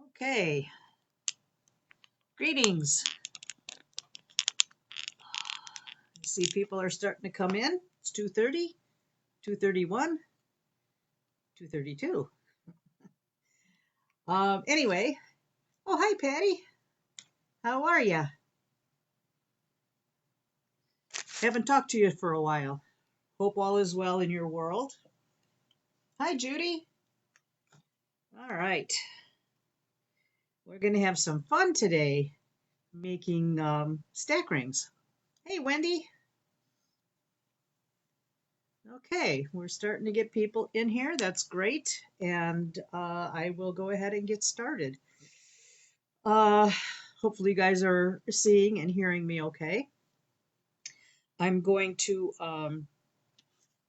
Okay, greetings. I see people are starting to come in. It's 2:30, 2:31, 2:32. Anyway, oh, hi, Patty. How are you? Haven't talked to you for a while. Hope all is well in your world. Hi, Judy. All right. We're going to have some fun today making stack rings. Hey, Wendy. Okay, we're starting to get people in here. That's great. And I will go ahead and get started. Uh, Hopefully you guys are seeing and hearing me okay. I'm going to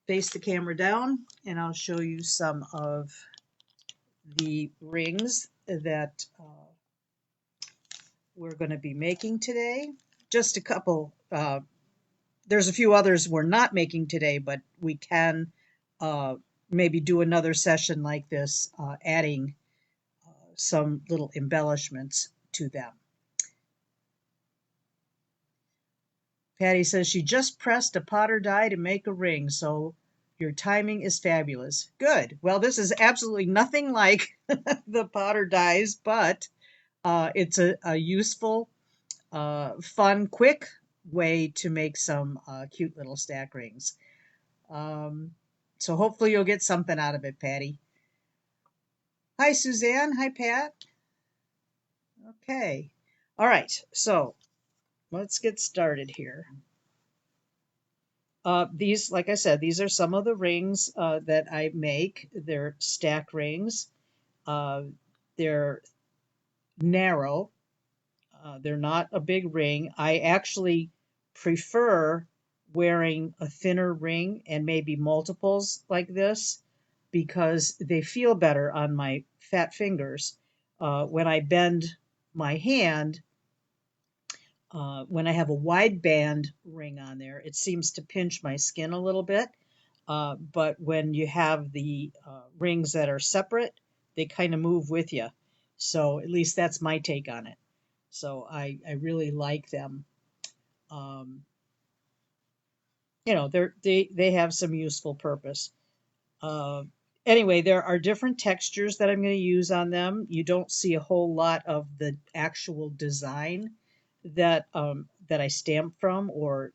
face the camera down and I'll show you some of the rings that we're going to be making today. Just a couple. There's a few others we're not making today, but we can maybe do another session like this, adding some little embellishments to them. Patty says she just pressed a Potter die to make a ring, so your timing is fabulous. Good. Well, this is absolutely nothing like the Potter dies, but it's a useful, fun, quick way to make some cute little stack rings. So hopefully you'll get something out of it, Patty. Hi, Suzanne. Hi, Pat. Okay. All right. So let's get started here. These, like I said, these are some of the rings that I make. They're stack rings. They're narrow. They're not a big ring. I actually prefer wearing a thinner ring and maybe multiples like this because they feel better on my fat fingers. When I bend my hand, when I have a wide band ring on there, it seems to pinch my skin a little bit. But when you have the rings that are separate, they kind of move with you. So at least that's my take on it. So I really like them. Um, they have some useful purpose. Uh, anyway, there are different textures that I'm going to use on them. You don't see a whole lot of the actual design that I stamp from or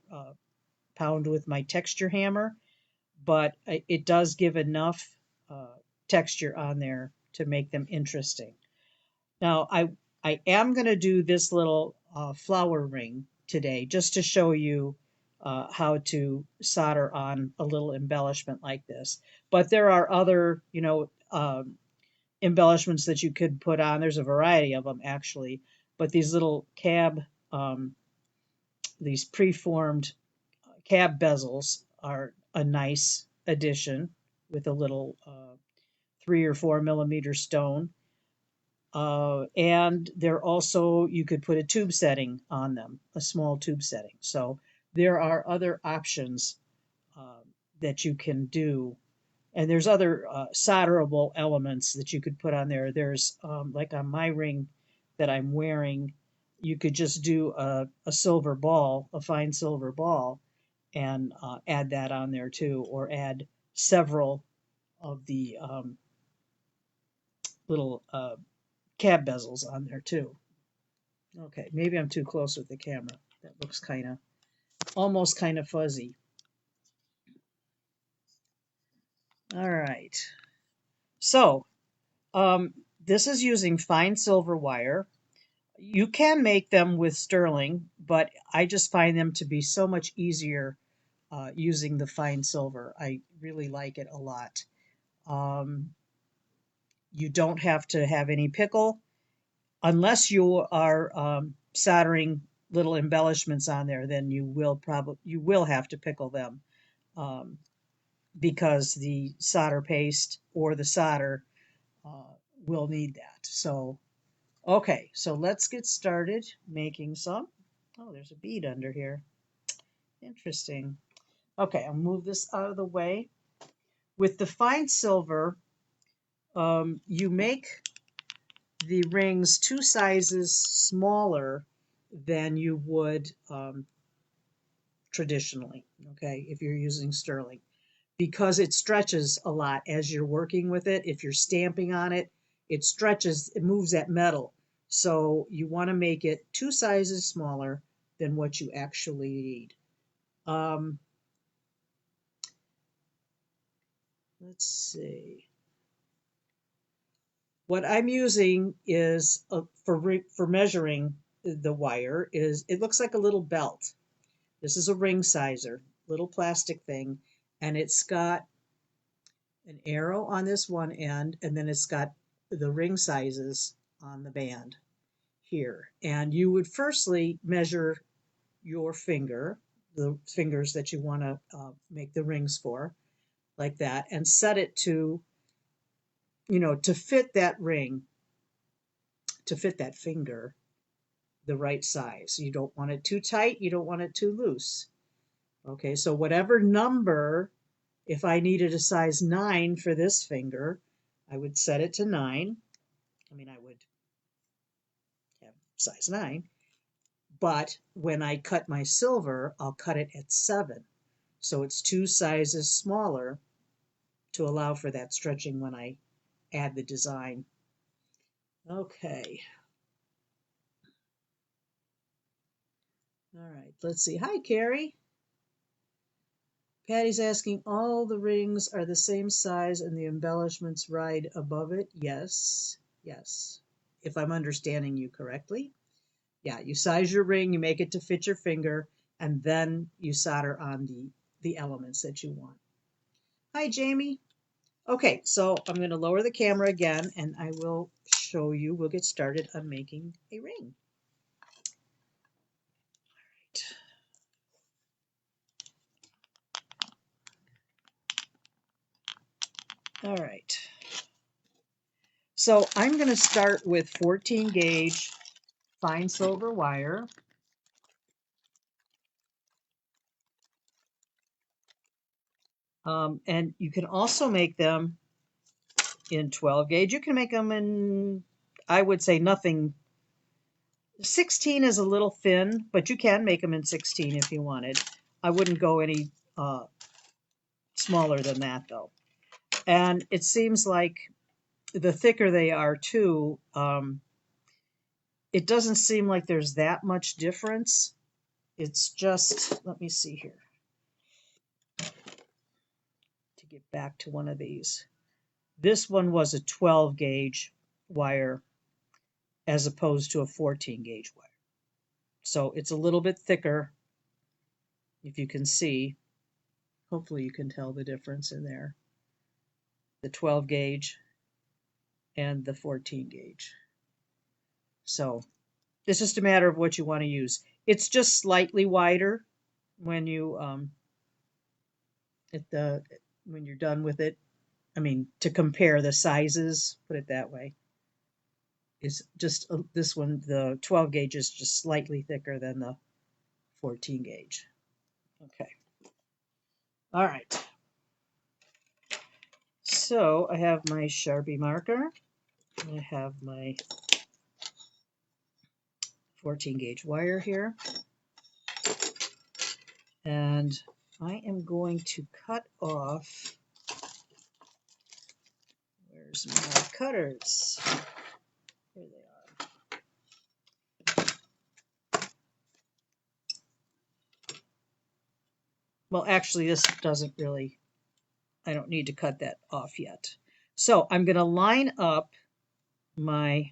pound with my texture hammer, but it does give enough uh, texture on there to make them interesting. Now, I am going to do this little flower ring today just to show you how to solder on a little embellishment like this. But there are other, embellishments that you could put on. There's a variety of them actually, but these little these preformed cab bezels are a nice addition with a little 3 or 4 millimeter stone. And they're also, you could put a tube setting on them, a small tube setting. So there are other options that you can do. And there's other solderable elements that you could put on there. There's, like on my ring that I'm wearing, you could just do a silver ball, a fine silver ball, and add that on there too, or add several of the little cab bezels on there too. Okay, maybe I'm too close with the camera. That looks almost kind of fuzzy. All right. So, this is using fine silver wire. You can make them with sterling, but I just find them to be so much easier using the fine silver. I really like it a lot. Um, you don't have to have any pickle unless you are soldering little embellishments on there. Then you will have to pickle them um, because the solder paste or the solder uh, will need that. So okay, so let's get started making some. Oh, there's a bead under here. Interesting. Okay, I'll move this out of the way. With the fine silver, you make the rings 2 sizes smaller than you would traditionally, okay, if you're using sterling, because it stretches a lot as you're working with it. If you're stamping on it, it stretches, it moves that metal. So you want to make it 2 sizes smaller than what you actually need. Let's see. What I'm using is for measuring the wire is it looks like a little belt. This is a ring sizer, little plastic thing, and it's got an arrow on this one end, and then it's got the ring sizes on the band here. And you would firstly measure your finger, the fingers that you want to make the rings for, like that, and set it to, to fit that ring, to fit that finger, the right size. You don't want it too tight, you don't want it too loose. Okay, so whatever number, if I needed a size 9 for this finger, I would set it to 9. I would have size 9. But when I cut my silver, I'll cut it at 7. So it's 2 sizes smaller to allow for that stretching when I add the design. Okay. All right, let's see. Hi, Carrie. Patty's asking, all the rings are the same size and the embellishments ride above it? Yes, yes. If I'm understanding you correctly. Yeah, you size your ring, you make it to fit your finger, and then you solder on the elements that you want. Hi, Jamie. Okay, so I'm going to lower the camera again, and I will show you. We'll get started on making a ring. All right. So I'm going to start with 14 gauge fine silver wire. And you can also make them in 12 gauge. You can make them in, I would say, nothing. 16 is a little thin, but you can make them in 16 if you wanted. I wouldn't go any smaller than that, though. And it seems like the thicker they are, too, it doesn't seem like there's that much difference. It's just, let me see here, to get back to one of these. This one was a 12 gauge wire as opposed to a 14 gauge wire. So it's a little bit thicker, if you can see. Hopefully you can tell the difference in there. The 12 gauge and the 14 gauge. So it's just a matter of what you want to use. It's just slightly wider when you when you're done with it. To compare the sizes, put it that way, is just this one, the 12 gauge is just slightly thicker than the 14 gauge. Okay. All right. So I have my Sharpie marker. I have my 14 gauge wire here. And I am going to cut off, where's my cutters? Here they are. Well, actually, this doesn't really, I don't need to cut that off yet. So I'm going to line up my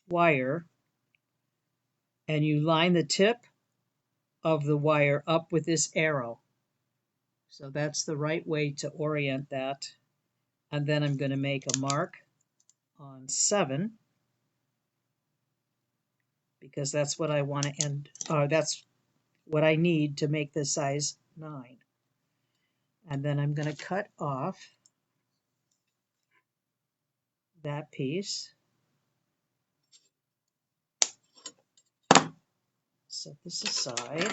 wire, and you line the tip of the wire up with this arrow. So that's the right way to orient that. And then I'm going to make a mark on 7, because that's what I want to end, that's what I need to make the size 9. And then I'm going to cut off that piece. Set this aside.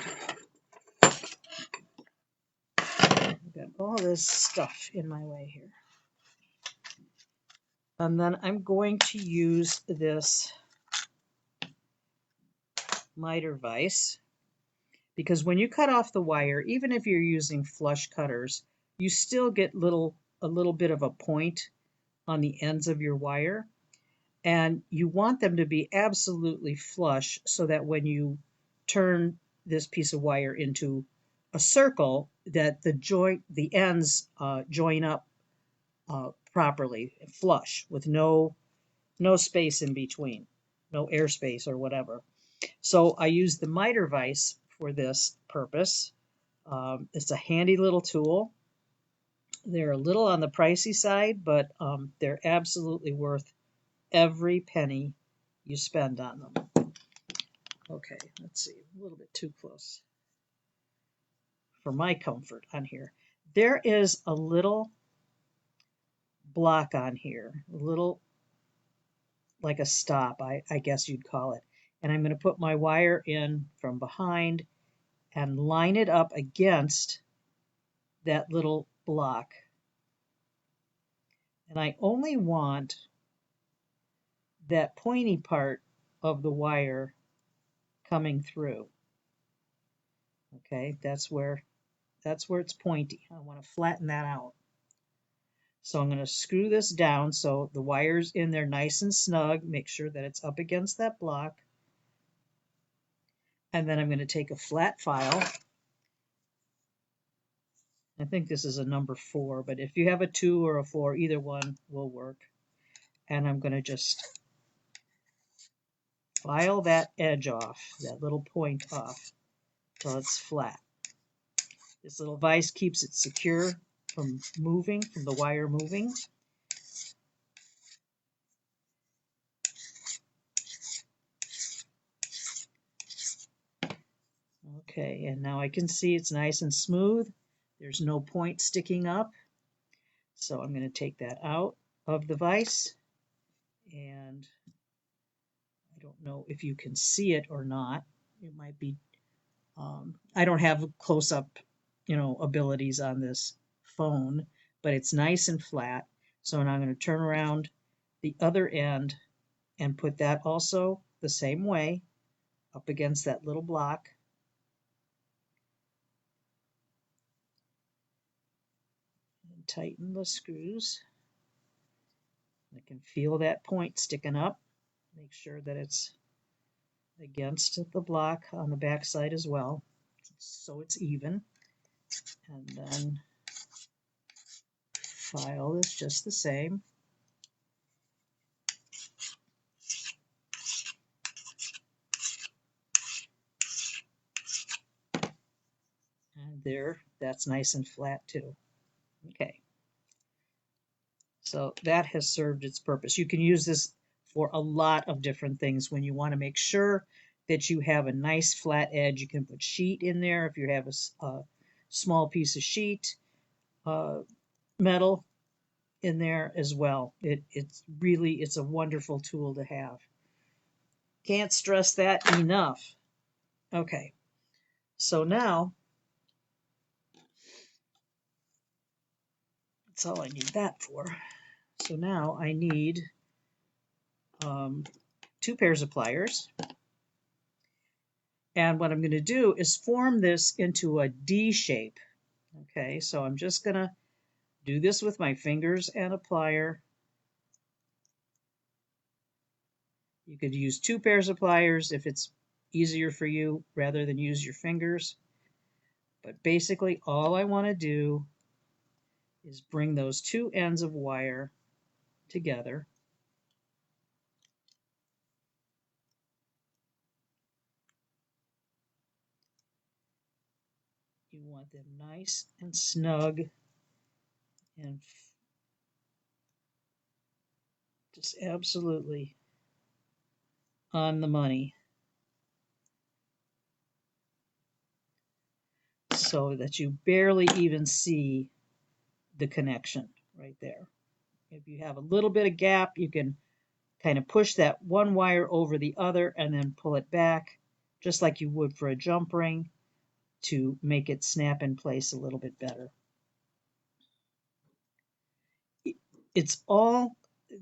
I've got all this stuff in my way here. And then I'm going to use this miter vise, because when you cut off the wire, even if you're using flush cutters, you still get a little bit of a point on the ends of your wire, and you want them to be absolutely flush so that when you turn this piece of wire into a circle, that the ends join up properly, flush, with no space in between, no airspace or whatever. So I use the miter vise for this purpose. It's a handy little tool. They're a little on the pricey side, but they're absolutely worth every penny you spend on them. Okay, let's see, a little bit too close for my comfort on here. There is a little block on here, a little like a stop, I guess you'd call it. And I'm going to put my wire in from behind and line it up against that little block. And I only want that pointy part of the wire coming through. Okay, that's where it's pointy. I want to flatten that out. So I'm going to screw this down so the wire's in there nice and snug. Make sure that it's up against that block. And then I'm going to take a flat file. I think this is a number 4, but if you have a 2 or a 4, either one will work. And I'm going to just file that edge off, that little point off, till it's flat. This little vise keeps it secure from moving, from the wire moving. Okay, and now I can see it's nice and smooth. There's no point sticking up. So I'm going to take that out of the vise, and I don't know if you can see it or not. It might be, I don't have close-up, abilities on this phone, but it's nice and flat. So now I'm going to turn around the other end and put that also the same way up against that little block. And tighten the screws. I can feel that point sticking up. Make sure that it's against the block on the back side as well, so it's even. And then file this just the same. And there, that's nice and flat too. Okay. So that has served its purpose. You can use this for a lot of different things. When you want to make sure that you have a nice flat edge, you can put sheet in there if you have a small piece of sheet metal in there as well. It's a wonderful tool to have. Can't stress that enough. Okay, so now that's all I need that for. So now I need 2 pairs of pliers. And what I'm going to do is form this into a D shape. Okay, so I'm just going to do this with my fingers and a plier. You could use 2 pairs of pliers if it's easier for you rather than use your fingers. But basically all I want to do is bring those 2 ends of wire together. You want them nice and snug and just absolutely on the money, so that you barely even see the connection right there. If you have a little bit of gap, you can kind of push that one wire over the other and then pull it back, just like you would for a jump ring, to make it snap in place a little bit better. It's all,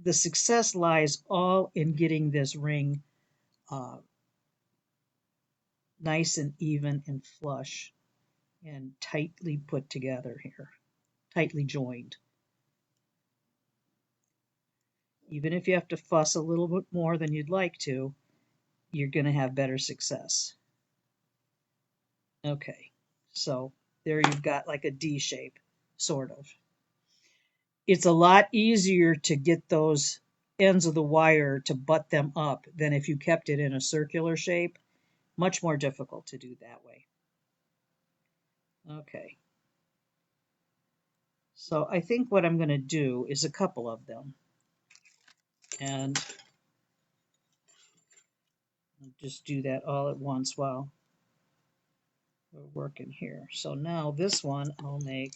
the success lies all in getting this ring uh, nice and even and flush and tightly put together here, tightly joined. Even if you have to fuss a little bit more than you'd like to, you're going to have better success. Okay, so there you've got like a D shape, sort of. It's a lot easier to get those ends of the wire to butt them up than if you kept it in a circular shape. Much more difficult to do that way. Okay, so I think what I'm going to do is a couple of them. And I'll just do that all at once while we're working here. So now this one I'll make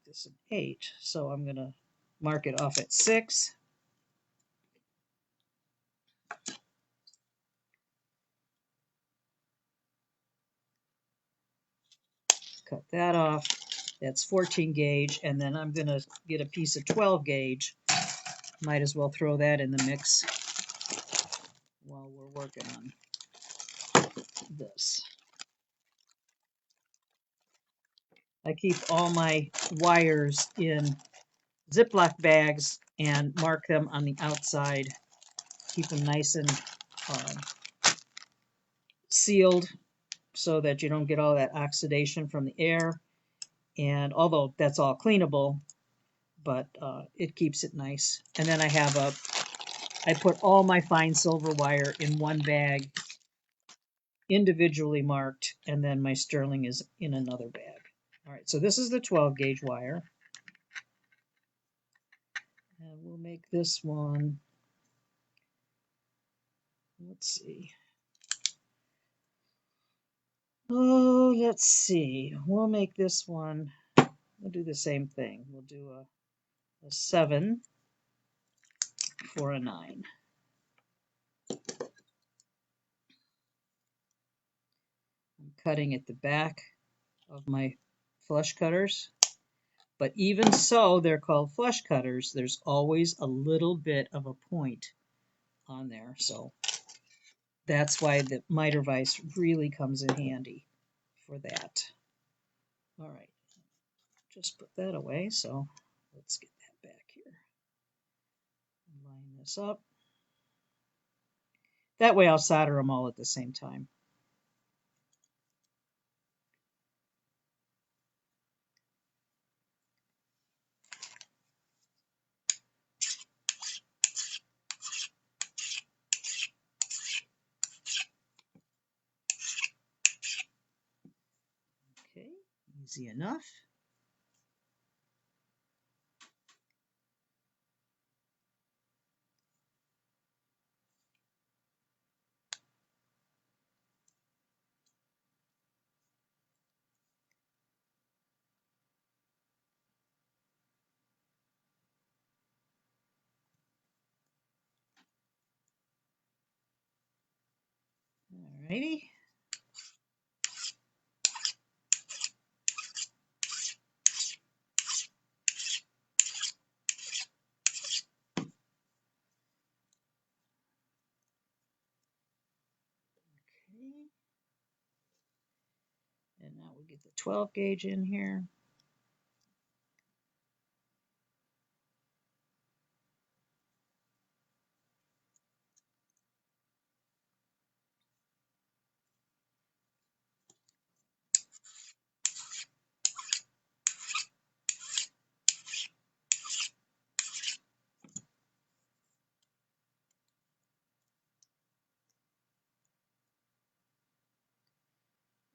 this an 8. So I'm going to mark it off at 6. Cut that off. That's 14 gauge, and then I'm going to get a piece of 12 gauge. Might as well throw that in the mix while we're working on this. I keep all my wires in Ziploc bags and mark them on the outside. Keep them nice and sealed so that you don't get all that oxidation from the air. And although that's all cleanable, but it keeps it nice. And then I put all my fine silver wire in one bag, individually marked, and then my sterling is in another bag. All right, so this is the 12 gauge wire. And we'll make this one, let's see. Oh, let's see. We'll make this one, we'll do the same thing. We'll do a 7 for a 9. I'm cutting at the back of my flush cutters. But even so, they're called flush cutters. There's always a little bit of a point on there. So that's why the miter vise really comes in handy for that. All right, just put that away. So let's get that back here. Line this up. That way I'll solder them all at the same time. Okay, easy enough. Alrighty. Okay. And now we'll get the 12 gauge in here.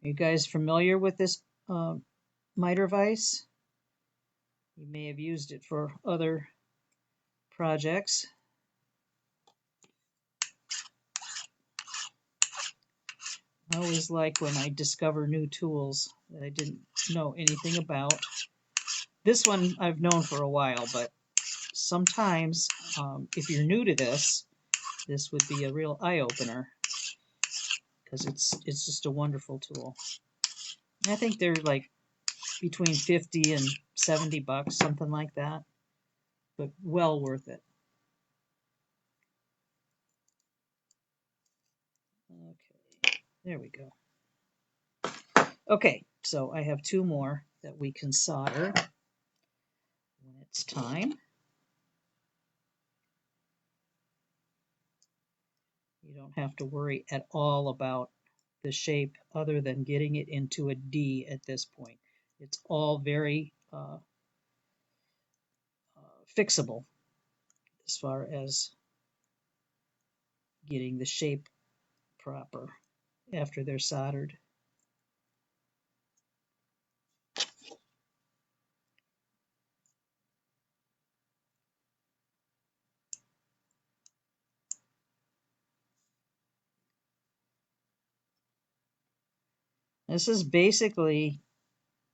Are you guys familiar with this miter vise? You may have used it for other projects. I always like when I discover new tools that I didn't know anything about. This one I've known for a while, but sometimes if you're new to this would be a real eye-opener because it's just a wonderful tool. I think they're like between 50 and 70 bucks, something like that, but well worth it. Okay, there we go. Okay, so I have two more that we can solder when it's time. You don't have to worry at all about the shape other than getting it into a D at this point. It's all very fixable as far as getting the shape proper after they're soldered. This is basically,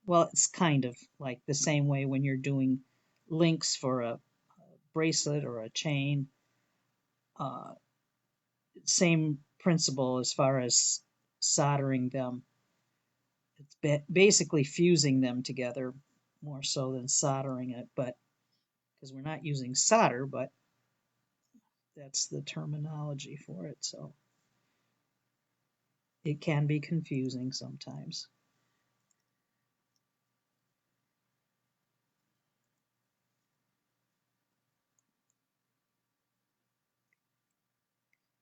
well, it's kind of like the same way when you're doing links for a bracelet or a chain. Same principle as far as soldering them. It's basically fusing them together more so than soldering it, but because we're not using solder, but that's the terminology for it, so it can be confusing sometimes.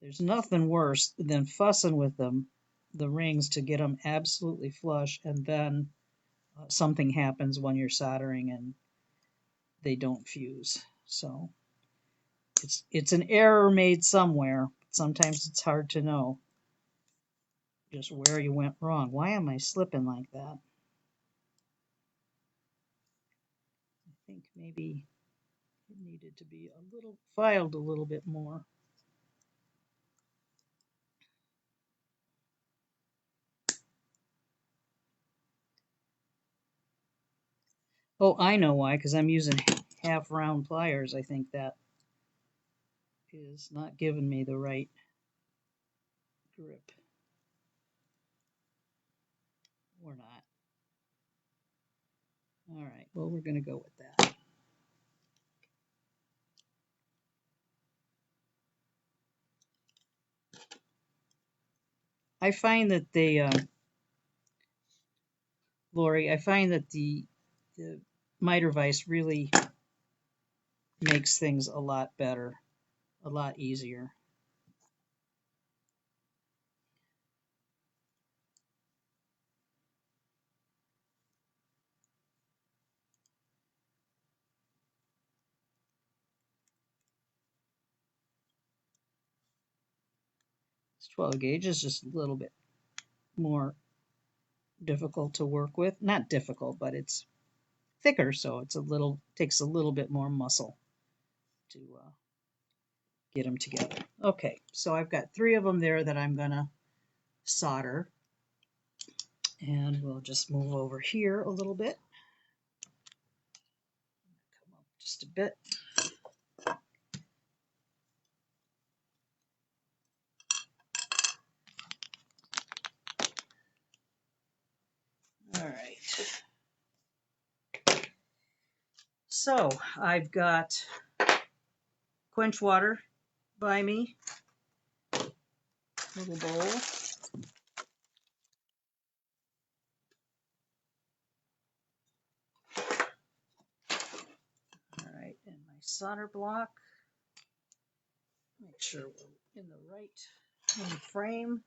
There's nothing worse than fussing with them, the rings, to get them absolutely flush, and then something happens when you're soldering and they don't fuse. So it's an error made somewhere. Sometimes it's hard to know just where you went wrong. Why am I slipping like that? I think maybe it needed to be a little filed a little bit more. Oh, I know why, because I'm using half round pliers. I think that is not giving me the right grip. Or not. All right, well, we're going to go with that. I find that Lori, I find that the miter vise really makes things a lot better, a lot easier. This 12 gauge is just a little bit more difficult to work with. Not difficult, but it's thicker, so it's takes a little bit more muscle to get them together. Okay, so I've got 3 of them there that I'm gonna solder, and we'll just move over here a little bit. Come up just a bit. All right. So I've got quench water by me, little bowl. All right, and my solder block. Make sure we're in the right frame.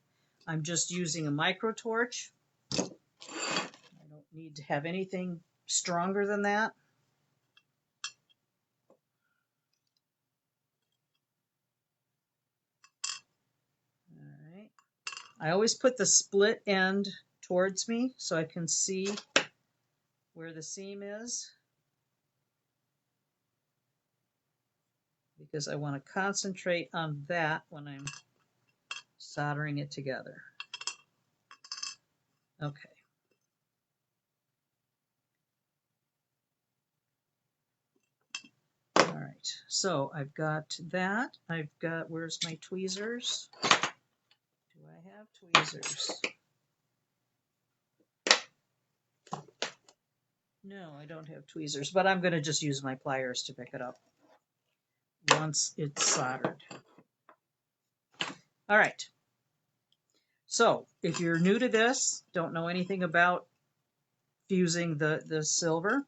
I'm just using a micro torch. I don't need to have anything stronger than that. All right. I always put the split end towards me so I can see where the seam is, because I want to concentrate on that when I'm soldering it together. Okay. All right, so I've got that. Where's my tweezers? Do I have tweezers? No, I don't have tweezers, but I'm going to just use my pliers to pick it up once it's soldered. All right. So if you're new to this, don't know anything about fusing the silver,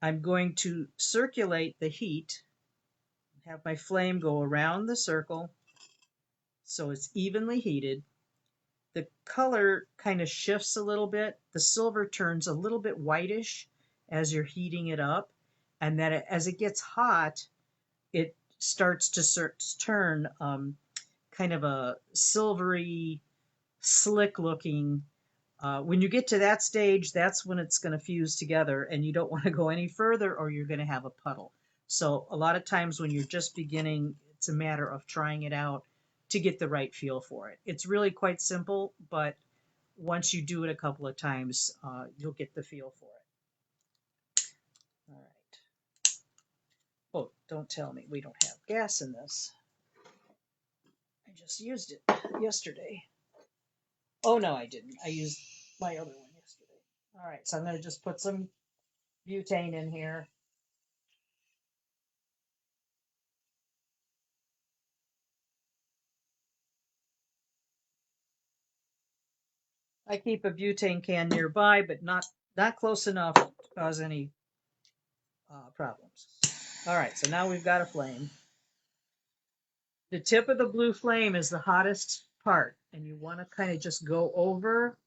I'm going to circulate the heat, have my flame go around the circle so it's evenly heated. The color kind of shifts a little bit. The silver turns a little bit whitish as you're heating it up. And then as it gets hot, it starts to turn kind of a silvery, slick looking. When you get to that stage, that's when it's going to fuse together, and you don't want to go any further or you're going to have a puddle. So a lot of times when you're just beginning, it's a matter of trying it out to get the right feel for it. It's really quite simple, but once you do it a couple of times, you'll get the feel for it. All right. Oh, don't tell me we don't have gas in this. I just used it yesterday. Oh, no, I didn't. I used my other one yesterday. All right, so I'm going to just put some butane in here. I keep a butane can nearby, but not close enough to cause any problems. All right, so now we've got a flame. The tip of the blue flame is the hottest part, and you want to kind of just go over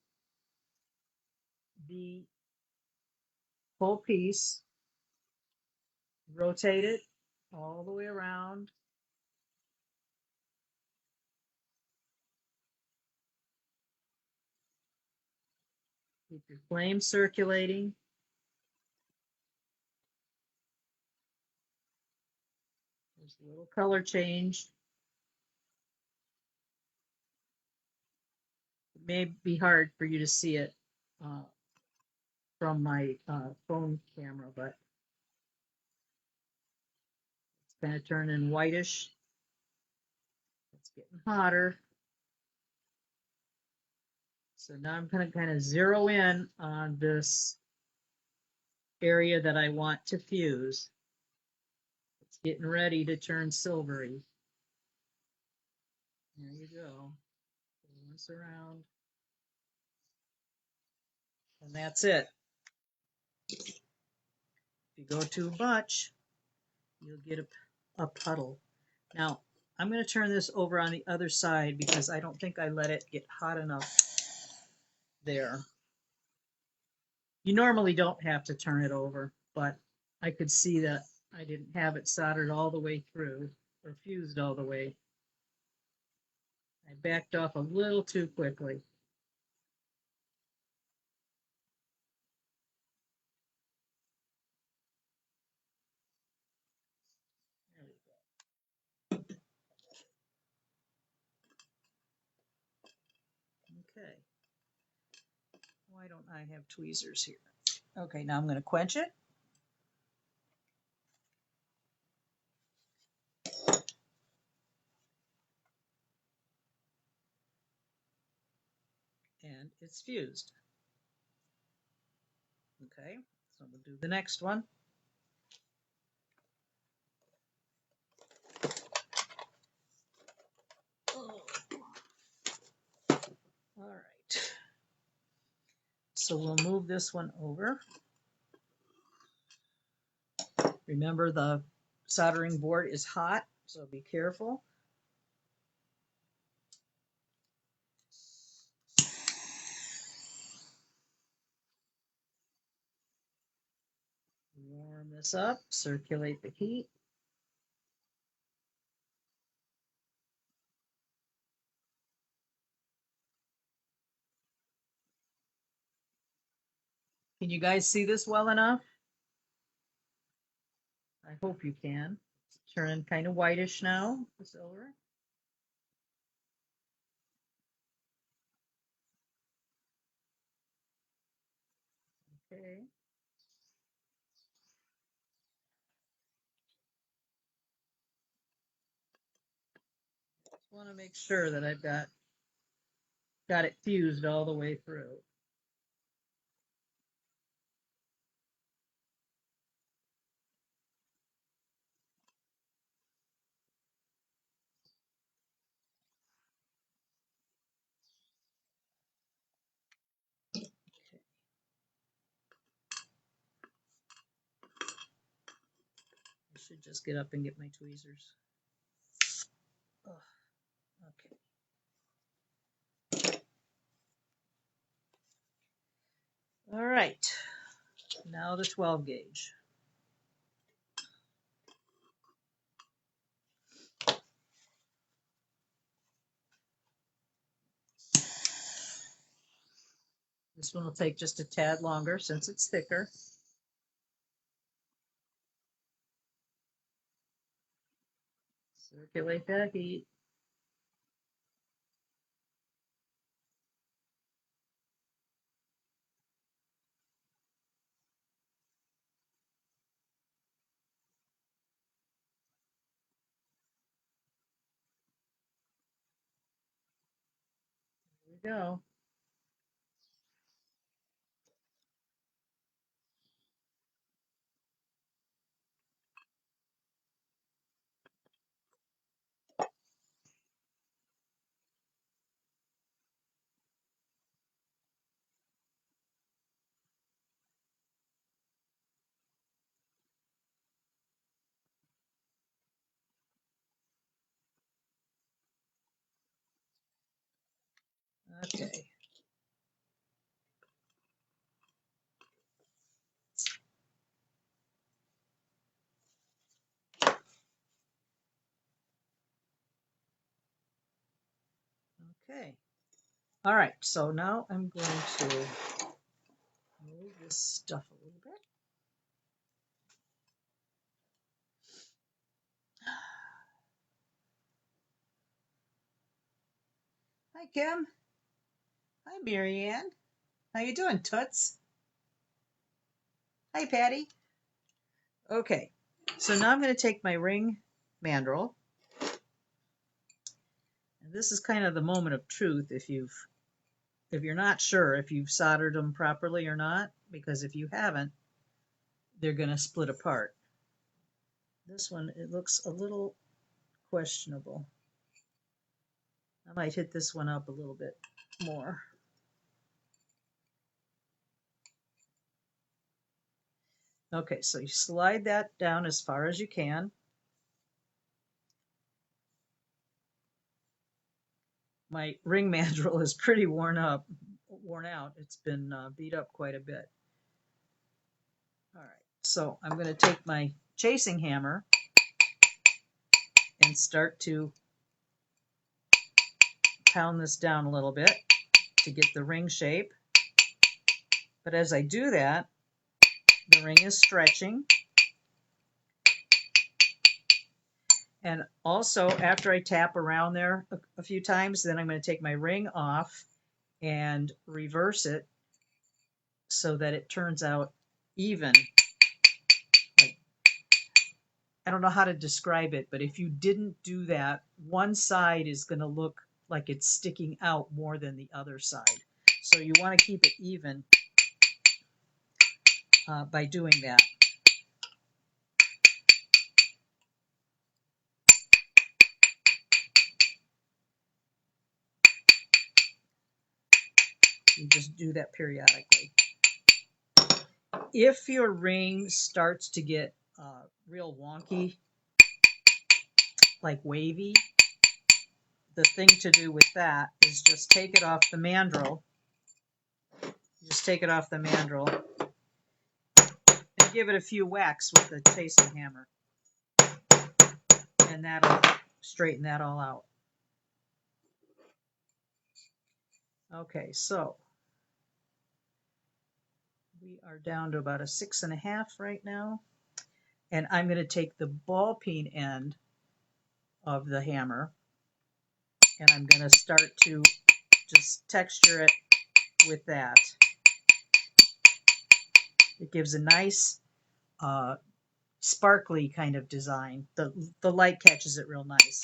the whole piece, rotate it all the way around. Keep your flame circulating. There's a little color change. It may be hard for you to see it uh, from my phone camera, but it's kind of turning whitish. It's getting hotter. So now I'm going to kind of zero in on this area that I want to fuse. It's getting ready to turn silvery. There you go. Pull this around. And that's it. If you go too much, you'll get a puddle. Now, I'm going to turn this over on the other side because I don't think I let it get hot enough there. You normally don't have to turn it over, but I could see that I didn't have it soldered all the way through or fused all the way. I backed off a little too quickly. There we go. Okay. Why don't I have tweezers here? Okay, now I'm going to quench it. And it's fused. Okay, so we'll do the next one. Oh. All right. So we'll move this one over. Remember, the soldering board is hot, so be careful. Warm this up, circulate the heat. Can you guys see this well enough? I hope you can. It's turning kind of whitish now, the silver. Okay. Just want to make sure that I've got it fused all the way through. should just get up and get my tweezers. Ugh, okay. All right. Now the 12 gauge. This one will take just a tad longer since it's thicker. Circulate that heat. There we go. Okay. Okay. All right. So now I'm going to move this stuff a little bit. Hi, Kim. Hi, Marianne. How you doing, Toots? Hi, Patty. Okay. So now I'm going to take my ring mandrel. And this is kind of the moment of truth if you're not sure if you've soldered them properly or not, because if you haven't, they're going to split apart. This one, it looks a little questionable. I might hit this one up a little bit more. Okay, so you slide that down as far as you can. My ring mandrel is pretty worn out. It's been beat up quite a bit. All right, so I'm going to take my chasing hammer and start to pound this down a little bit to get the ring shape. But as I do that, the ring is stretching. And also, after I tap around there a few times, then I'm going to take my ring off and reverse it so that it turns out even. Like, I don't know how to describe it, but if you didn't do that, one side is going to look like it's sticking out more than the other side. So you want to keep it even by doing that. You just do that periodically. If your ring starts to get real wonky, like wavy, the thing to do with that is just take it off the mandrel. Just take it off the mandrel and give it a few whacks with the chasing hammer. And that'll straighten that all out. Okay, so we are down to about a 6.5 right now. And I'm going to take the ball peen end of the hammer and I'm going to start to just texture it with that. It gives a nice sparkly kind of design. The light catches it real nice.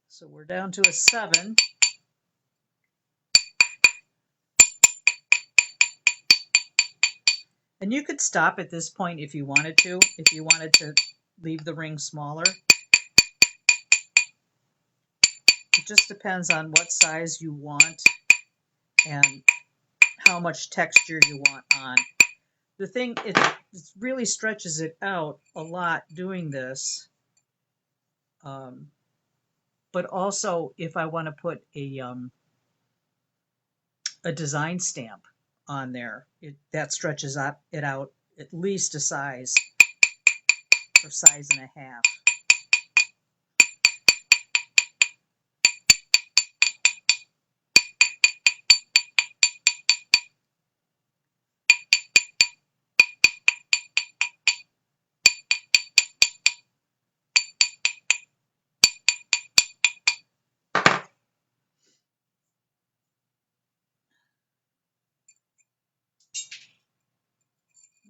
So we're down to a 7. And you could stop at this point if you wanted to. If you wanted to leave the ring smaller. It just depends on what size you want and how much texture you want on. The thing, it really stretches it out a lot doing this. But also, if I want to put a design stamp on there, that stretches it out at least a size or size and a half.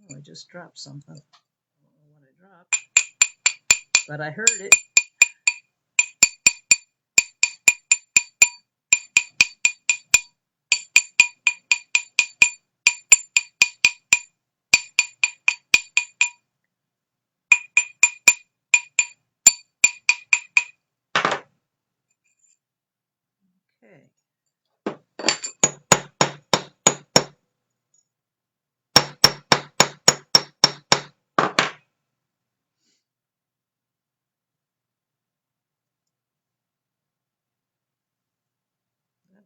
Oh, I just dropped something. I don't know what I dropped, but I heard it. Okay.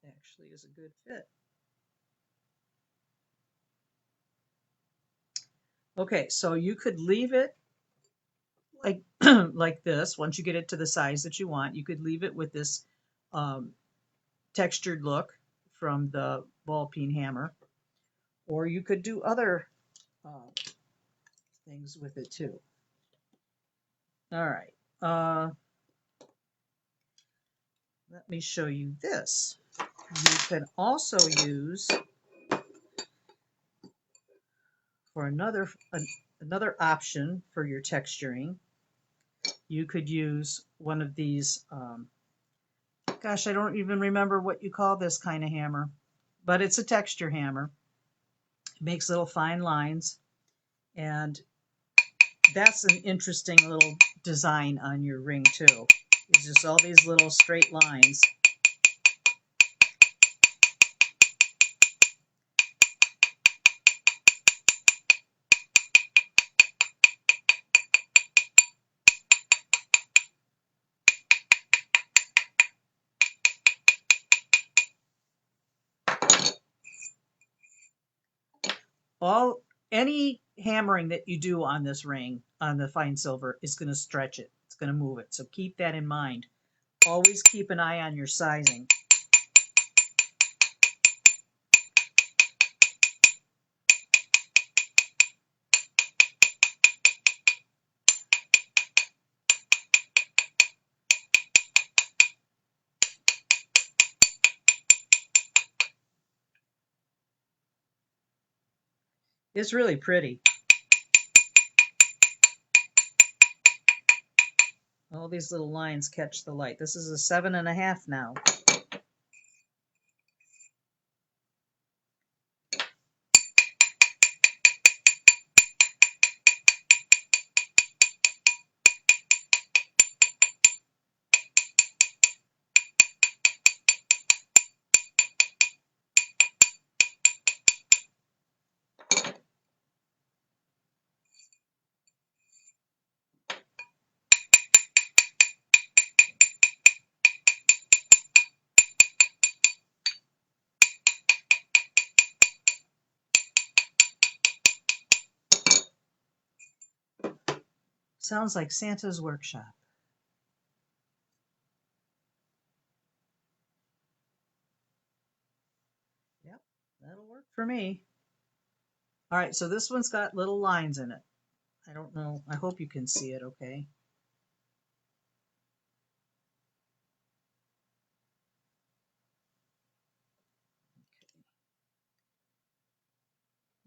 That actually is a good fit. Okay, so you could leave it like like this. Once you get it to the size that you want, you could leave it with this um, textured look from the ball peen hammer, or you could do other uh, things with it too. All right, let me show you this. You can also use for another option for your texturing. You could use one of these. Gosh, I don't even remember what you call this kind of hammer, but it's a texture hammer. It makes little fine lines, and that's an interesting little design on your ring too. It's just all these little straight lines. Any hammering that you do on this ring, on the fine silver, is going to stretch it. It's going to move it. So keep that in mind. Always keep an eye on your sizing. It's really pretty. All these little lines catch the light. This is a 7.5 now. Sounds like Santa's workshop. Yep, that'll work for me. All right, so this one's got little lines in it. I don't know. I hope you can see it okay.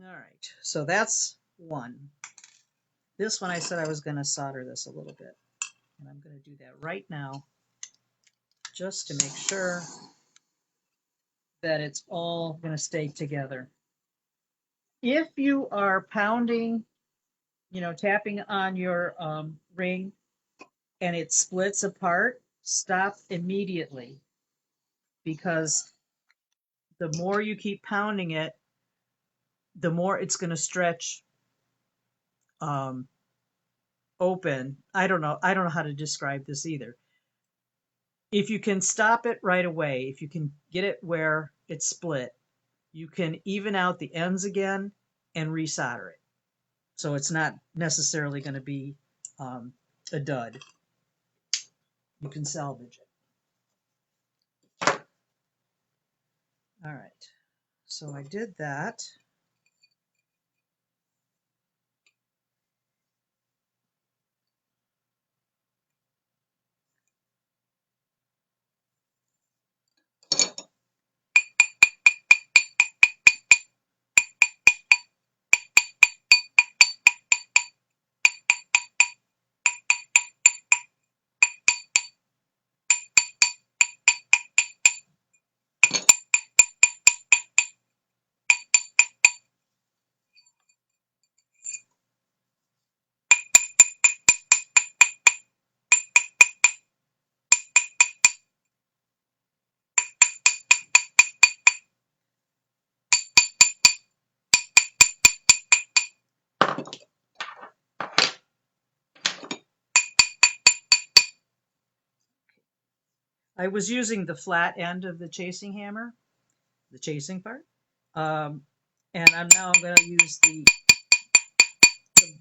All right, so that's one. This one I said I was going to solder this a little bit, and I'm going to do that right now just to make sure that it's all going to stay together. If you are pounding, tapping on your ring and it splits apart, stop immediately, because the more you keep pounding it, the more it's going to stretch um, open. I don't know how to describe this either. If you can stop it right away, if you can get it where it's split, you can even out the ends again and resolder it. So it's not necessarily going to be a dud. You can salvage it. All right. So I did that. I was using the flat end of the chasing hammer, the chasing part. Um, and I'm now going to use the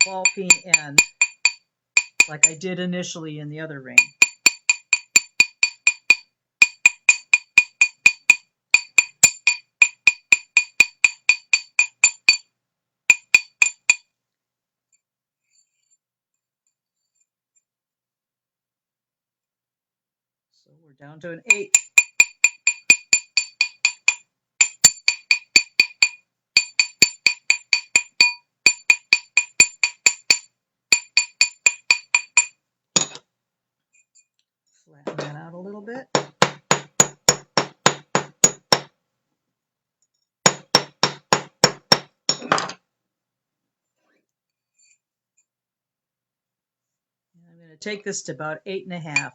ball peen end like I did initially in the other ring. So we're down to an 8. Flatten that out a little bit. And I'm going to take this to about 8.5.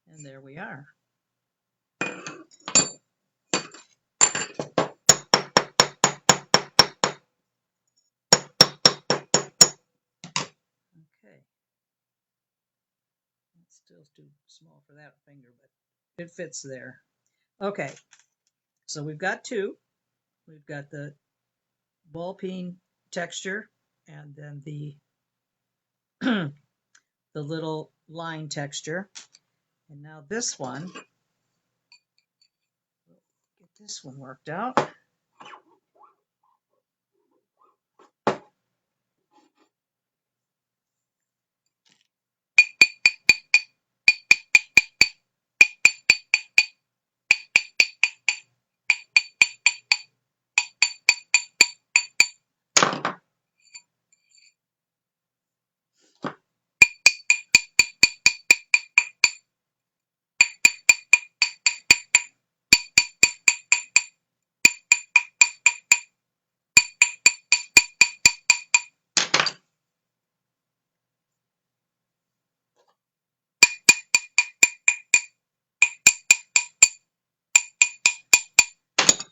And there we are. Okay. It's still too small for that finger, but it fits there. Okay. So we've got 2. We've got the ball peen texture and then the the little line texture. And now this one, get this one worked out.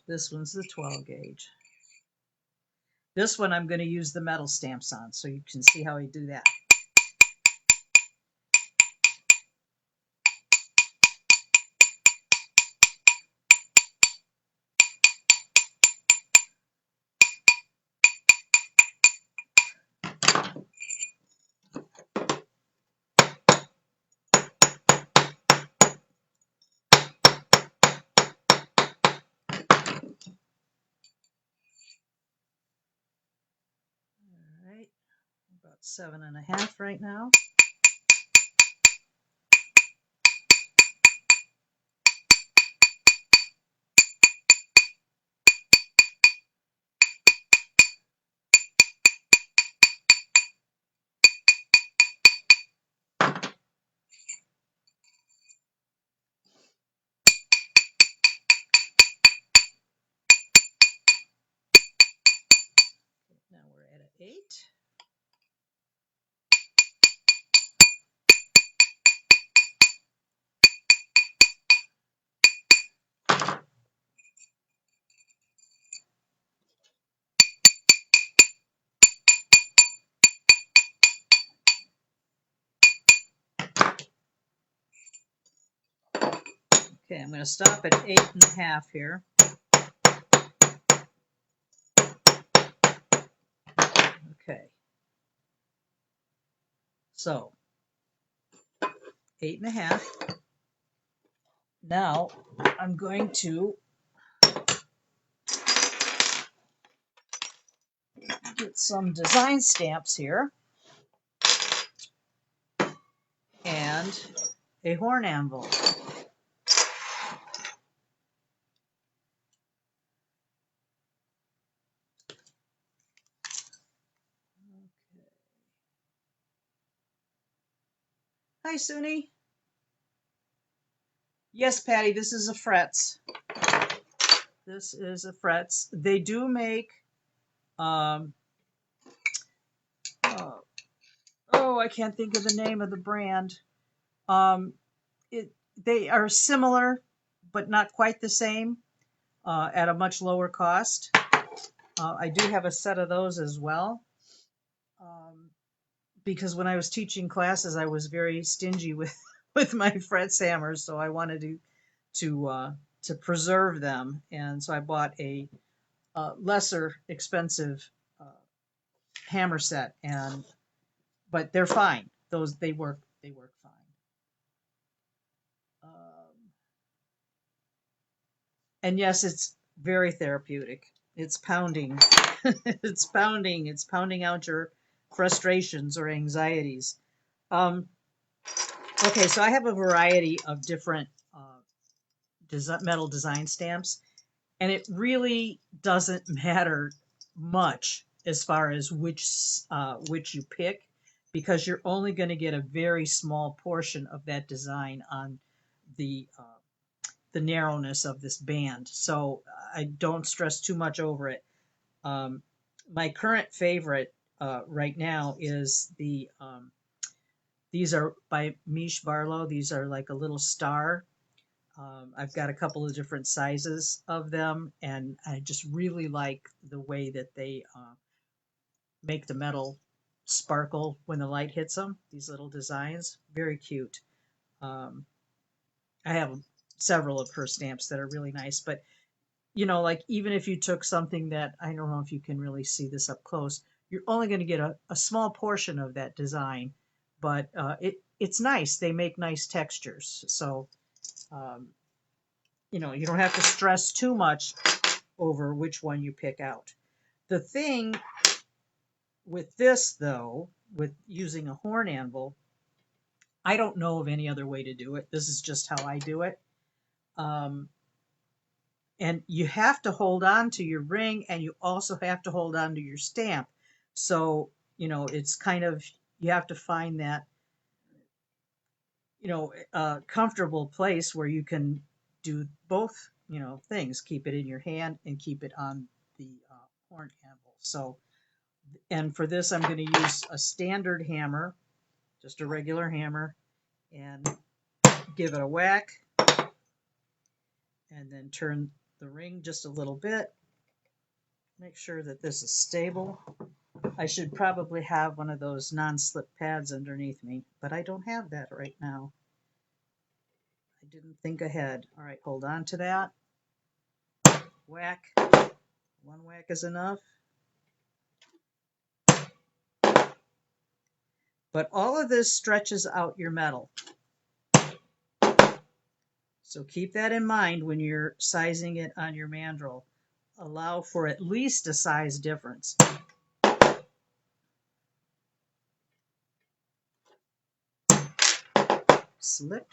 This one's the 12 gauge. This one I'm going to use the metal stamps on, so you can see how I do that. All right, about 7.5 right now. 8. Okay, I'm going to stop at 8.5 here. Okay. So 8.5. Now I'm going to get some design stamps here and a horn anvil. Hi, Suni. Yes, Patty, this is a frets. This is a frets. They do make, oh, I can't think of the name of the brand. Um, they are similar, but not quite the same, at a much lower cost. I do have a set of those as well. Because when I was teaching classes, I was very stingy with with my frets hammers, so I wanted to preserve them, and so I bought a lesser expensive hammer set, and but they're fine. Those they work fine. And yes, it's very therapeutic. It's pounding. It's pounding. It's pounding out your frustrations or anxieties. Um, okay, so I have a variety of different metal design stamps, and it really doesn't matter much as far as which you pick, because you're only going to get a very small portion of that design on the narrowness of this band. So I don't stress too much over it. My current favorite right now is these are by Mish Barlow. These are like a little star. I've got a couple of different sizes of them, and I just really like the way that they make the metal sparkle when the light hits them. These little designs, very cute. Um, I have several of her stamps that are really nice, but like even if you took something that, I don't know if you can really see this up close, you're only going to get a small portion of that design, but it's nice. They make nice textures, so um, you don't have to stress too much over which one you pick out. The thing with this, though, with using a horn anvil, I don't know of any other way to do it. This is just how I do it. Um, and you have to hold on to your ring, and you also have to hold on to your stamp. So, it's kind of, you have to find that, comfortable place where you can do both, things, keep it in your hand and keep it on the horn anvil. So, and for this, I'm going to use a standard hammer, just a regular hammer, and give it a whack, and then turn the ring just a little bit. Make sure that this is stable. I should probably have one of those non-slip pads underneath me, but I don't have that right now. I didn't think ahead. All right, hold on to that. Whack. One whack is enough. But all of this stretches out your metal. So keep that in mind when you're sizing it on your mandrel. Allow for at least a size difference. Slipped.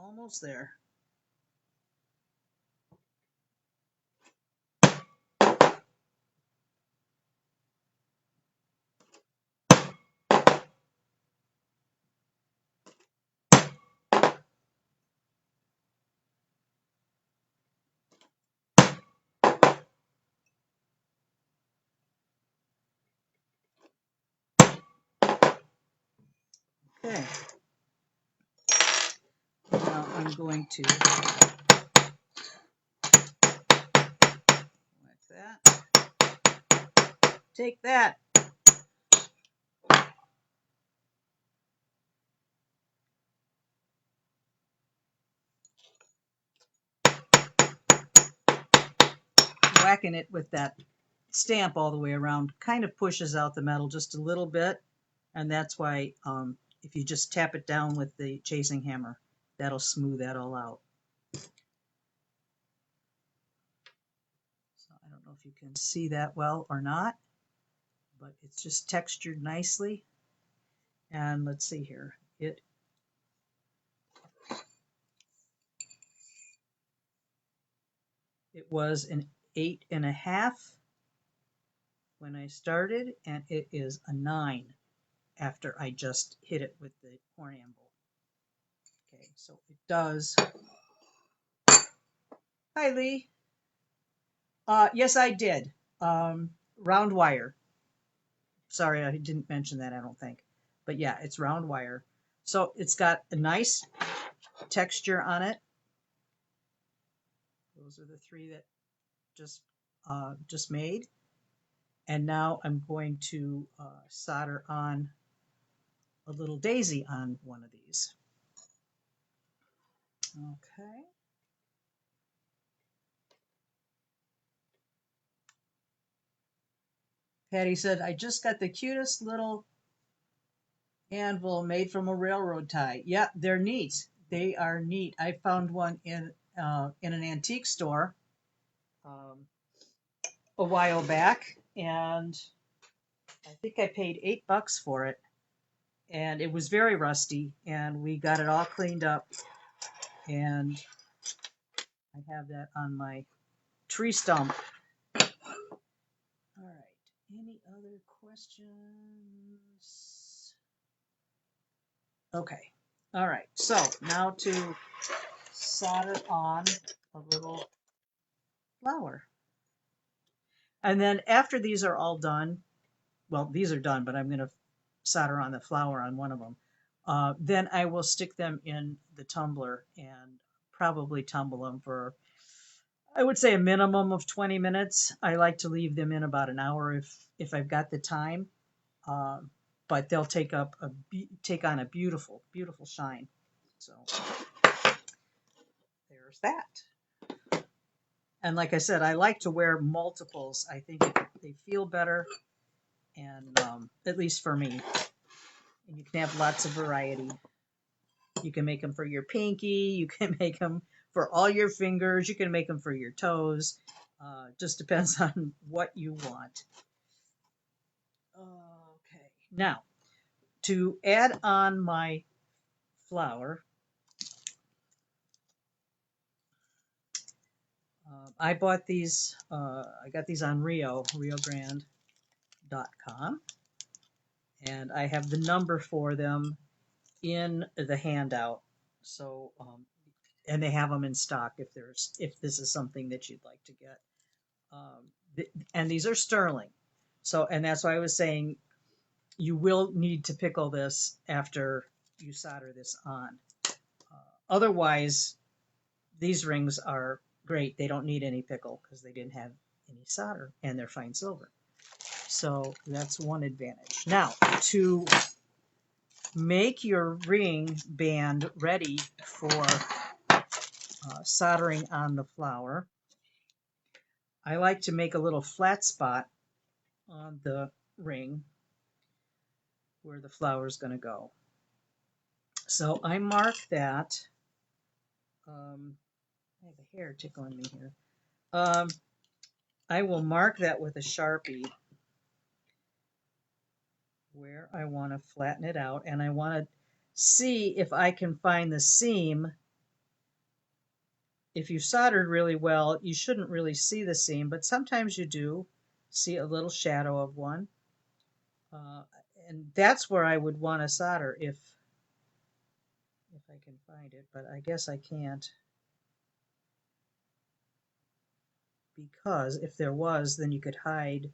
Almost there. Okay. Now I'm going to like that. Take that. Whacking it with that stamp all the way around kind of pushes out the metal just a little bit, and that's why if you just tap it down with the chasing hammer, that'll smooth that all out. So I don't know if you can see that well or not, but it's just textured nicely. And let's see here. It was an 8.5 when I started, and it is a 9 after I just hit it with the horn anvil. Okay, so it does. Hi, Lee. Yes, I did. Round wire. Sorry, I didn't mention that, I don't think. But yeah, it's round wire. So it's got a nice texture on it. Those are the 3 that just made. And now I'm going to solder on a little daisy on one of these. Okay. Patty said, I just got the cutest little anvil made from a railroad tie. Yeah, they're neat. They are neat. I found one in an antique store a while back, and I think I paid $8 for it. And it was very rusty, and we got it all cleaned up. And I have that on my tree stump. All right. Any other questions? Okay. All right. So now to solder on a little flower. And then after these are all done, well, these are done, but I'm going to solder on the flower on one of them. Then I will stick them in the tumbler and probably tumble them for, I would say, a minimum of 20 minutes. I like to leave them in about an hour if I've got the time. But they'll take on a beautiful, beautiful shine. So there's that. And like I said, I like to wear multiples. I think they feel better, and at least for me. And you can have lots of variety. You can make them for your pinky. You can make them for all your fingers. You can make them for your toes. Just depends on what you want. Okay. Now, to add on my flower, I bought these. I got these on riogrande.com, and I have the number for them in the handout. So, and they have them in stock if this is something that you'd like to get. And these are sterling. So, and that's why I was saying you will need to pickle this after you solder this on. Otherwise, these rings are great. They don't need any pickle because they didn't have any solder, and they're fine silver. So that's one advantage. Now, to make your ring band ready for soldering on the flower, I like to make a little flat spot on the ring where the flower is going to go. So I mark that. I have a hair tickling me here. I will mark that with a Sharpie where I want to flatten it out, and I want to see if I can find the seam if you soldered really well, you shouldn't really see the seam, but sometimes you do see a little shadow of one. Uh, and that's where I would want to solder if I can find it, but I guess I can't, because if there was, then you could hide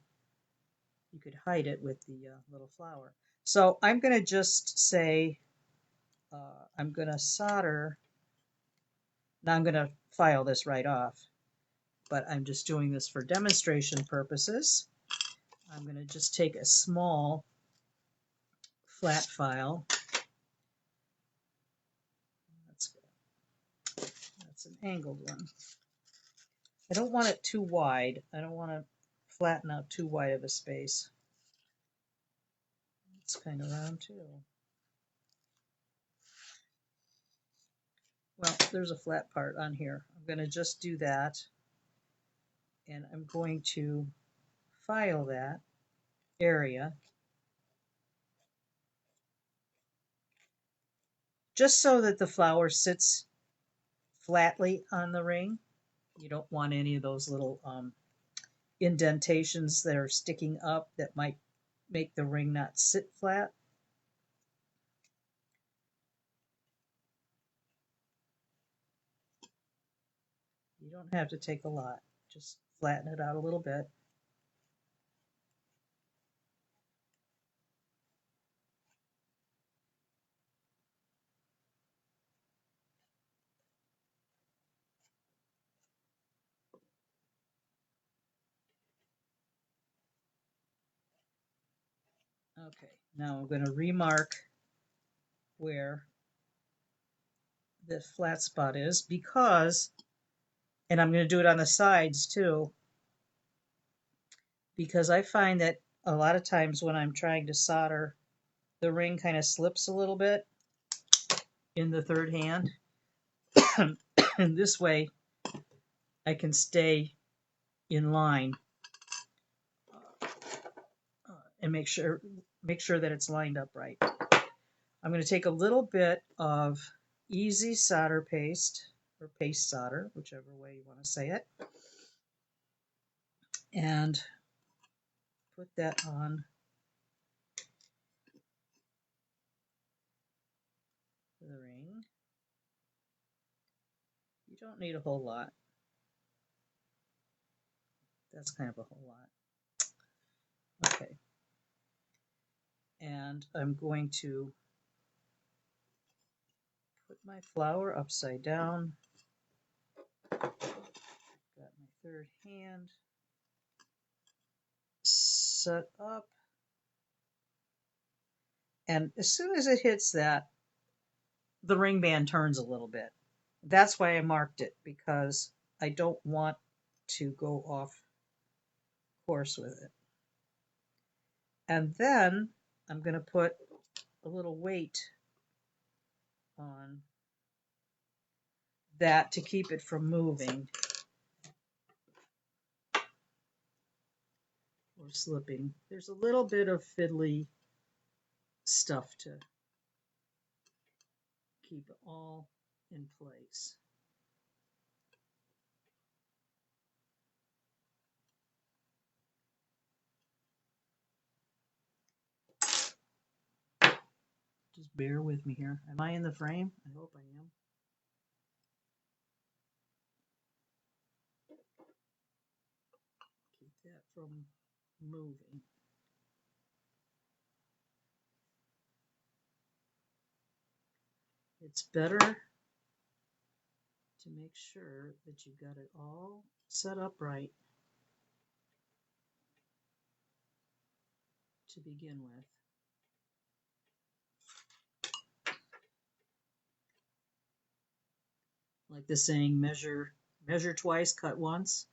it with the little flower. So I'm going to just say I'm going to solder. Now I'm going to file this right off, but I'm just doing this for demonstration purposes. I'm going to just take a small flat file. That's an angled one. I don't want it too wide. I don't want to flatten out too wide of a space. It's kind of round too. Well, there's a flat part on here. I'm going to just do that, and I'm going to file that area just so that the flower sits flatly on the ring. You don't want any of those little indentations that are sticking up that might make the ring not sit flat. You don't have to take a lot, just flatten it out a little bit. Okay, now I'm going to remark where the flat spot is, because, and I'm going to do it on the sides too, because I find that a lot of times when I'm trying to solder, the ring kind of slips a little bit in the third hand. And this way I can stay in line and make sure that it's lined up right. I'm going to take a little bit of easy solder paste, or paste solder, whichever way you want to say it, and put that on the ring. You don't need a whole lot. That's kind of a whole lot. Okay. And I'm going to put my flower upside down. Got my third hand set up. And as soon as it hits that, the ring band turns a little bit. That's why I marked it, because I don't want to go off course with it. And then I'm going to put a little weight on that to keep it from moving or slipping. There's a little bit of fiddly stuff to keep it all in place. Just bear with me here. Am I in the frame? I hope I am. Keep that from moving. It's better to make sure that you've got it all set up right to begin with. Like the saying, measure twice, cut once.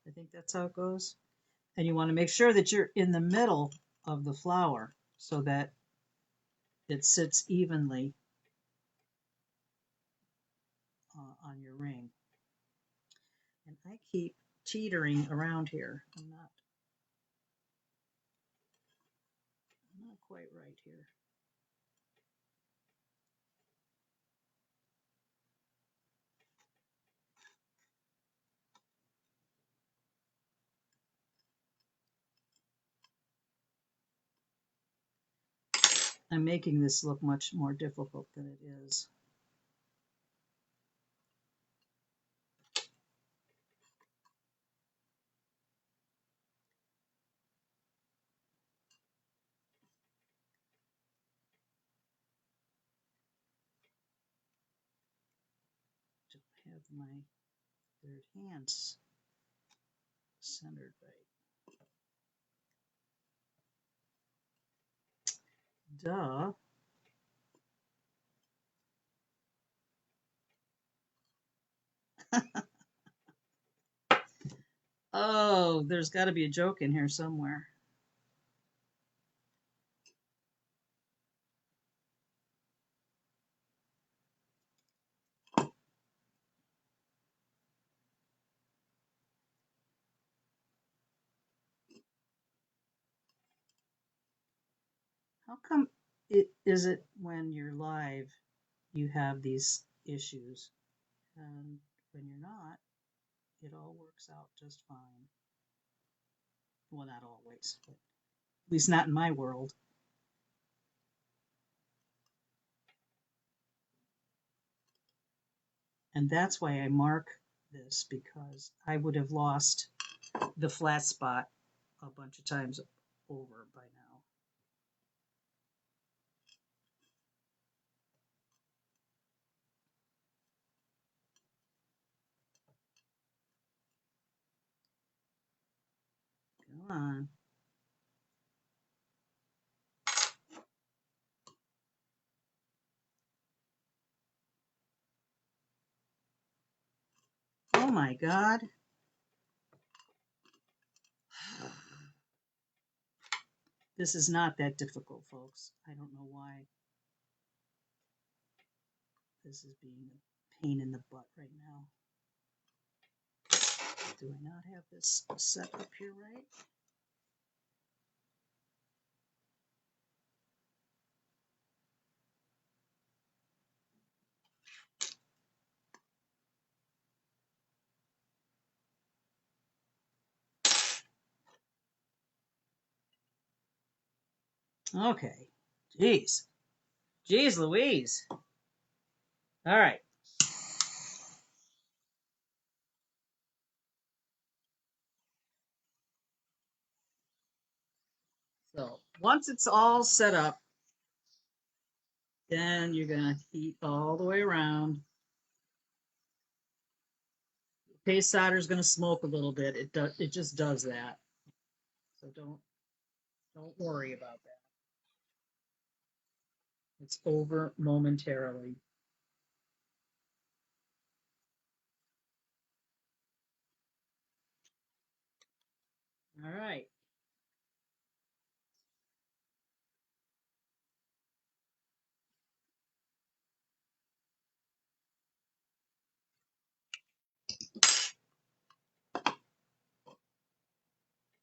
I think that's how it goes. And you want to make sure that you're in the middle of the flower so that it sits evenly on your ring. And I keep teetering around here. I'm not quite right here. I'm making this look much more difficult than it is. Don't have my third hands centered right. Duh. Oh, there's got to be a joke in here somewhere. How come is it when you're live you have these issues, and when you're not, it all works out just fine? Well, not always, but at least not in my world. And that's why I mark this, because I would have lost the flat spot a bunch of times over by now. Come on. Oh my God. This is not that difficult, folks. I don't know why this is being a pain in the butt right now. Do I not have this set up here right? Okay. Jeez. Jeez Louise. All right. So once it's all set up, then you're going to heat all the way around. Paste solder is going to smoke a little bit. It just does that. So don't worry about that. It's over momentarily. All right.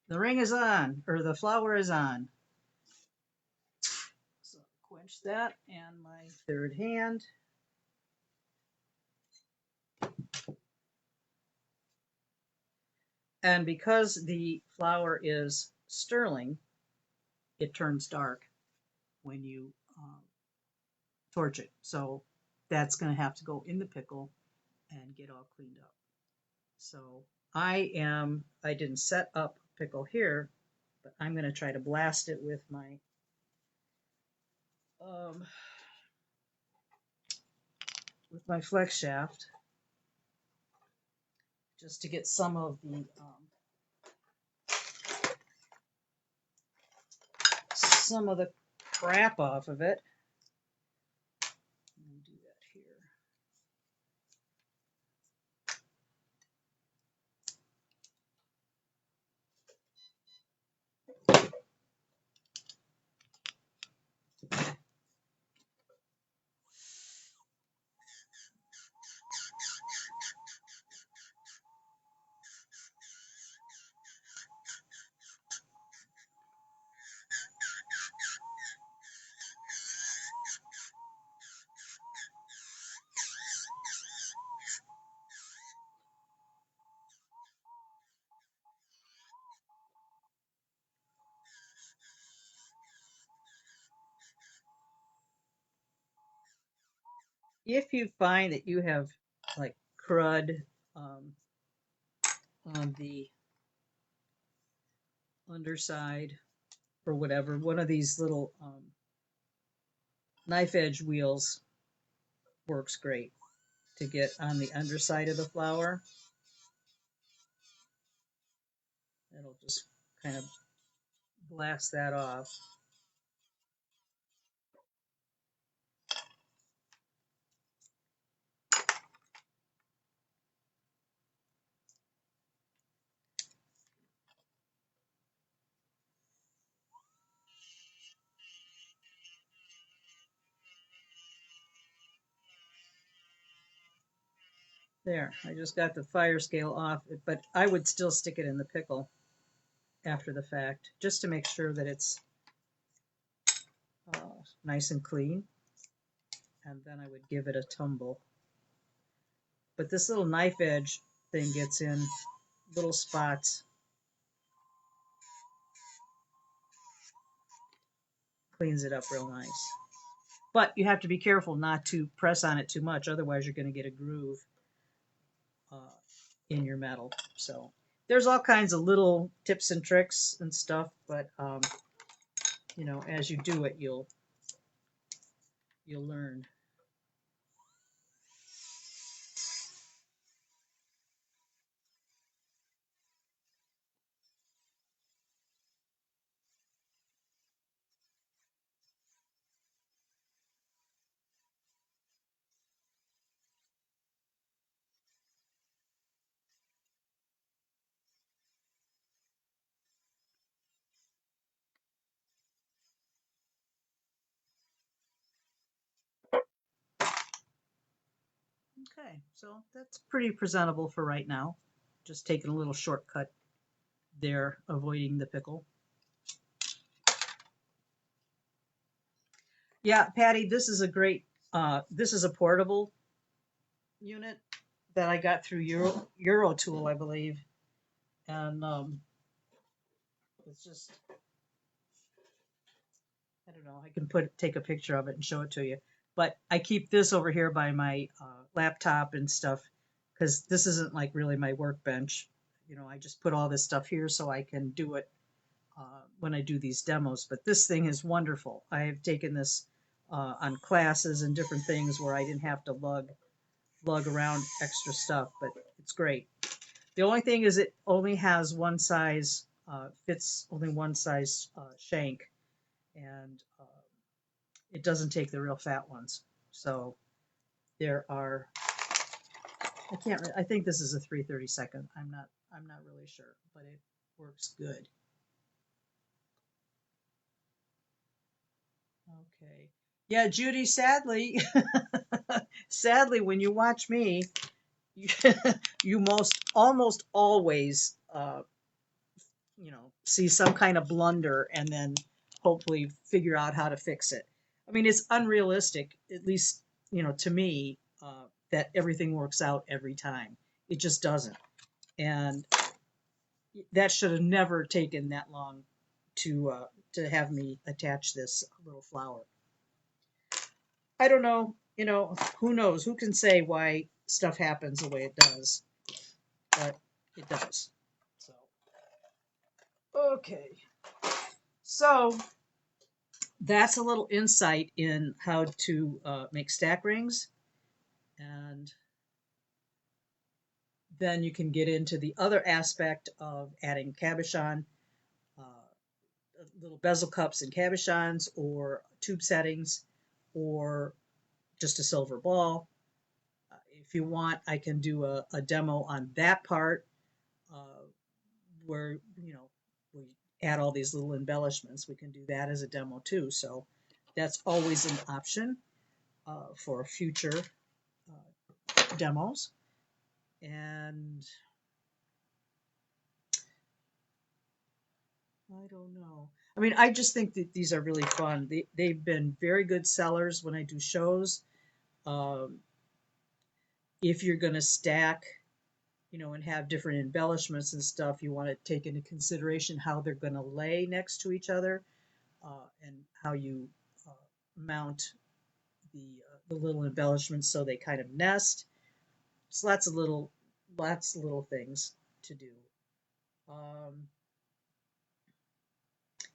The ring is on, or the flour is on. So quench that, and my third hand. And because the flour is sterling, it turns dark when you torch it. So that's going to have to go in the pickle and get all cleaned up. So I didn't set up pickle here, but I'm going to try to blast it with my flex shaft, just to get some of the crap off of it. Let me do that here. If you find that you have like crud um, on the underside or whatever, one of these little knife edge wheels works great to get on the underside of the flower. It'll just kind of blast that off. There, I just got the fire scale off, but I would still stick it in the pickle after the fact, just to make sure that it's nice and clean, and then I would give it a tumble. But this little knife edge thing gets in little spots, cleans it up real nice. But you have to be careful not to press on it too much, otherwise you're going to get a groove uh, in your metal. So there's all kinds of little tips and tricks and stuff, but you know, as you do it, you'll learn. Okay, so that's pretty presentable for right now. Just taking a little shortcut there, avoiding the pickle. Yeah, Patty, this is a great, this is a portable unit that I got through Eurotool, I believe. And it's just, I don't know, I can take a picture of it and show it to you. But I keep this over here by my laptop and stuff because this isn't like really my workbench. You know, I just put all this stuff here so I can do it when I do these demos. But this thing is wonderful. I have taken this on classes and different things where I didn't have to lug around extra stuff, but it's great. The only thing is it only has one size, fits only one size shank, and it doesn't take the real fat ones. So there are, I can't, I think this is a 3/32. I'm not really sure, but it works good. Okay. Yeah, Judy, sadly, sadly, when you watch me, you, you most almost always, see some kind of blunder and then hopefully figure out how to fix it. I mean, it's unrealistic, at least, to me, that everything works out every time. It just doesn't. And that should have never taken that long to have me attach this little flower. I don't know, who knows? Who can say why stuff happens the way it does? But it does. So, okay. So that's a little insight in how to make stack rings. And then you can get into the other aspect of adding cabochon, little bezel cups and cabochons, or tube settings, or just a silver ball. If you want, I can do a demo on that part uh, where, we add all these little embellishments. We can do that as a demo too. So that's always an option for future demos. And I don't know. I mean, I just think that these are really fun. They've been very good sellers when I do shows. Um, if you're going to stack, and have different embellishments and stuff, you want to take into consideration how they're going to lay next to each other and how you mount the little embellishments so they kind of nest. So lots of little things to do. Um,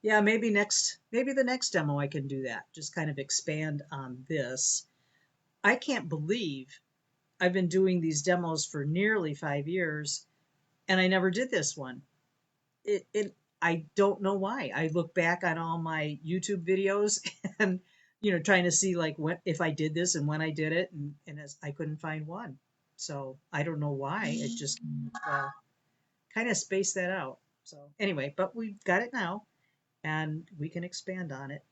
yeah, maybe the next demo I can do that. Just kind of expand on this. I can't believe I've been doing these demos for nearly 5 years and I never did this one. It I don't know why. I look back on all my YouTube videos and trying to see like when if I did this and when I did it and I couldn't find one. So I don't know why. It just kind of spaced that out. So anyway, but we've got it now and we can expand on it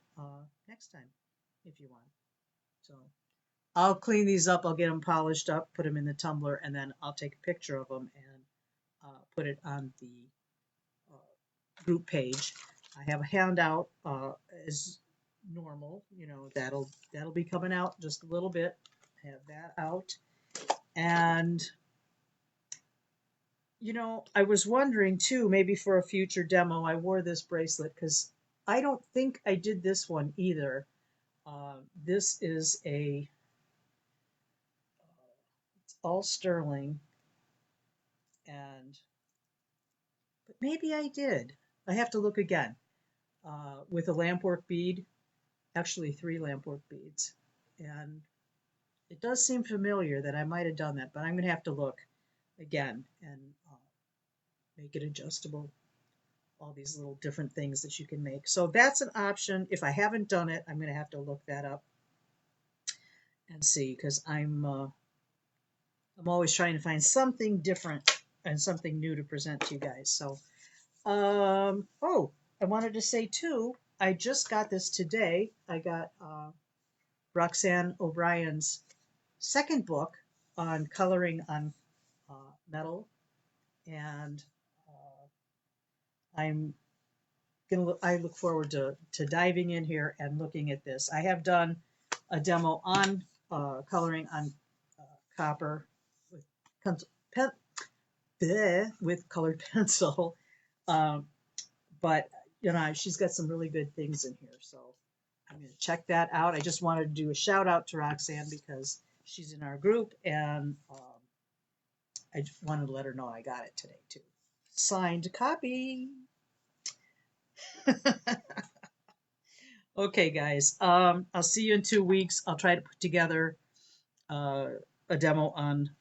next time if you want. So I'll clean these up. I'll get them polished up, put them in the tumbler, and then I'll take a picture of them and put it on the group page. I have a handout as normal. That'll be coming out just a little bit. Have that out. And I was wondering too, maybe for a future demo, I wore this bracelet because I don't think I did this one either. This is it's all sterling, and but maybe I did. I have to look again. With a lampwork bead, actually 3 lampwork beads, and it does seem familiar that I might have done that, but I'm going to have to look again and make it adjustable. All these little different things that you can make. So that's an option. If I haven't done it, I'm going to have to look that up and see because I'm always trying to find something different and something new to present to you guys. So oh, I wanted to say too, I just got this today. I got Roxanne O'Brien's second book on coloring on metal, and I'm I look forward to diving in here and looking at this. I have done a demo on coloring on copper with pencil, with colored pencil, um, but she's got some really good things in here, so I'm going to check that out. I just wanted to do a shout out to Roxanne because she's in our group, and I just wanted to let her know I got it today too. Signed copy. Okay, guys. I'll see you in 2 weeks. I'll try to put together uh, a demo on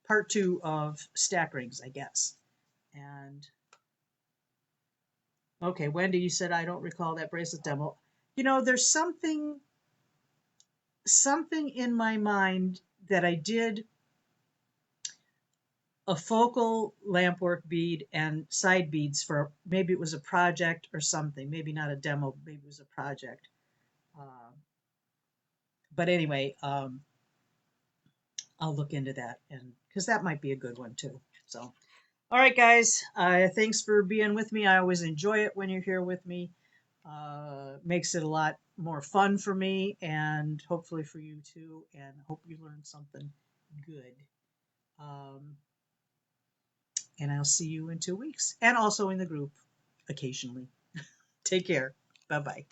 part 2 of stack rings, I guess. And okay, Wendy, you said I don't recall that bracelet demo. There's something in my mind that I did a focal lampwork bead and side beads for, maybe it was a project or something, maybe not a demo, maybe it was a project. But anyway, I'll look into that, and because that might be a good one too. So, all right, guys, thanks for being with me. I always enjoy it when you're here with me. Makes it a lot more fun for me, and hopefully for you too. And hope you learned something good. And I'll see you in 2 weeks, and also in the group occasionally. Take care. Bye bye.